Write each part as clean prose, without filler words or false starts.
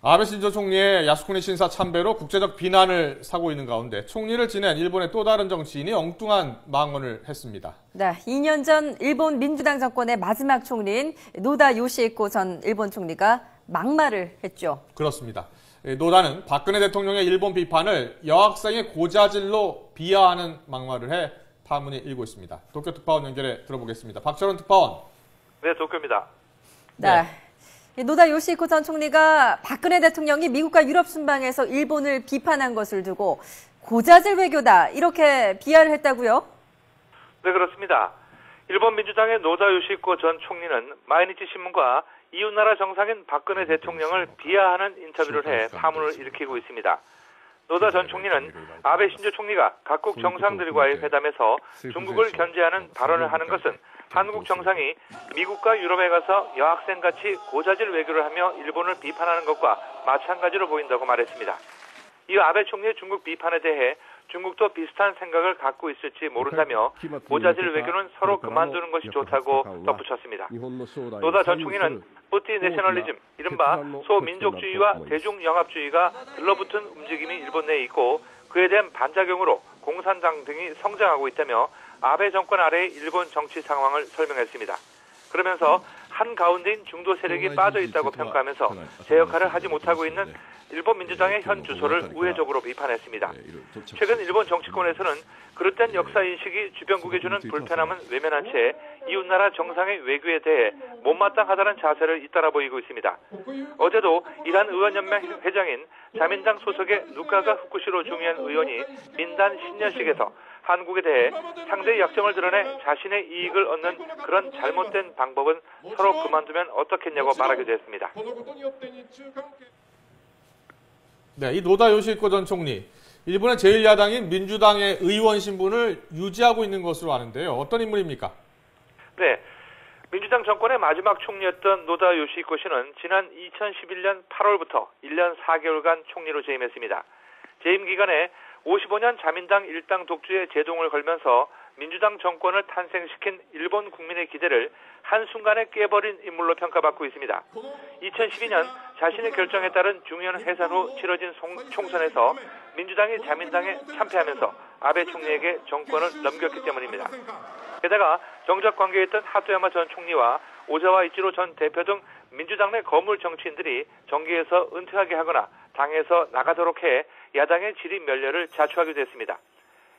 아베 신조 총리의 야스쿠니 신사 참배로 국제적 비난을 사고 있는 가운데 총리를 지낸 일본의 또 다른 정치인이 엉뚱한 망언을 했습니다. 네, 2년 전 일본 민주당 정권의 마지막 총리인 노다 요시히코 전 일본 총리가 막말을 했죠. 그렇습니다. 노다는 박근혜 대통령의 일본 비판을 여학생의 고자질로 비하하는 막말을 해 파문이 일고 있습니다. 도쿄 특파원 연결해 들어보겠습니다. 박철원 특파원. 네, 도쿄입니다. 네. 노다 요시히코 전 총리가 박근혜 대통령이 미국과 유럽 순방에서 일본을 비판한 것을 두고 고자질 외교다 이렇게 비하를 했다고요? 네, 그렇습니다. 일본 민주당의 노다 요시히코 전 총리는 마이니치 신문과 이웃나라 정상인 박근혜 대통령을 비하하는 인터뷰를 해 파문을 일으키고 있습니다. 노다 전 총리는 아베 신조 총리가 각국 정상들과의 회담에서 중국을 견제하는 발언을 하는 것은 한국 정상이 미국과 유럽에 가서 여학생같이 고자질 외교를 하며 일본을 비판하는 것과 마찬가지로 보인다고 말했습니다. 이어 아베 총리의 중국 비판에 대해 중국도 비슷한 생각을 갖고 있을지 모른다며 고자질 외교는 서로 그만두는 것이 좋다고 덧붙였습니다. 노다 전 총리는 뿌티 내셔널리즘, 이른바 소민족주의와 대중영합주의가 들러붙은 움직임이 일본 내에 있고 그에 대한 반작용으로 공산당 등이 성장하고 있다며 아베 정권 아래의 일본 정치 상황을 설명했습니다. 그러면서 한가운데인 중도 세력이 빠져 있다고 평가하면서 제 역할을 하지 못하고 있는 일본 민주당의 현 주소를 우회적으로 비판했습니다. 최근 일본 정치권에서는 그릇된 역사인식이 주변국에 주는 불편함은 외면한 채 이웃나라 정상의 외교에 대해 못마땅하다는 자세를 잇따라 보이고 있습니다. 어제도 이란 의원연맹 회장인 자민당 소속의 누카가 후쿠시로 중요한 의원이 민단 신년식에서 한국에 대해 상대의 약점을 드러내 자신의 이익을 얻는 그런 잘못된 방법은 서로 그만두면 어떻겠냐고 말하기도 했습니다. 네, 이 노다 요시히코 전 총리, 일본의 제1야당인 민주당의 의원 신분을 유지하고 있는 것으로 아는데요. 어떤 인물입니까? 네, 민주당 정권의 마지막 총리였던 노다 요시히코 씨는 지난 2011년 8월부터 1년 4개월간 총리로 재임했습니다. 재임 기간에 55년 자민당 일당 독주에 제동을 걸면서 민주당 정권을 탄생시킨 일본 국민의 기대를 한순간에 깨버린 인물로 평가받고 있습니다. 2012년 자신의 결정에 따른 중요한 해산 후 치러진 총선에서 민주당이 자민당에 참패하면서 아베 총리에게 정권을 넘겼기 때문입니다. 게다가 정적 관계에 있던 하토야마 전 총리와 오자와 이치로 전 대표 등 민주당 내 거물 정치인들이 정계에서 은퇴하게 하거나 당에서 나가도록 해 야당의 질의멸렬을 자초하기도 했습니다.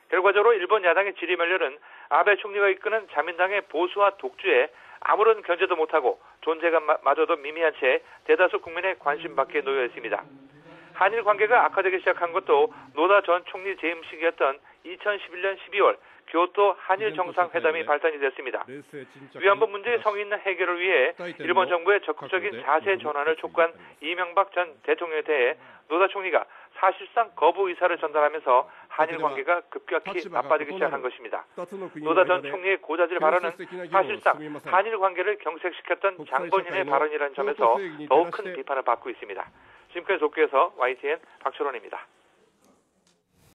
결과적으로 일본 야당의 질의멸렬은 아베 총리가 이끄는 자민당의 보수와 독주에 아무런 견제도 못하고 존재감마저도 미미한 채 대다수 국민의 관심 밖에 놓여 있습니다. 한일 관계가 악화되기 시작한 것도 노다 전 총리 재임 시기였던 2011년 12월 교토 한일 정상회담이 발단이 됐습니다. 위안부 문제의 성의 있는 해결을 위해 일본 정부의 적극적인 자세 전환을 촉구한 이명박 전 대통령에 대해 노다 총리가 사실상 거부 의사를 전달하면서 한일 관계가 급격히 나빠지기 시작한 것입니다. 노다 전 총리의 고자질 발언은 사실상 한일 관계를 경색시켰던 장본인의 발언이라는 점에서 더욱 큰 비판을 받고 있습니다. 지금까지 도쿄에서 YTN 박철원입니다.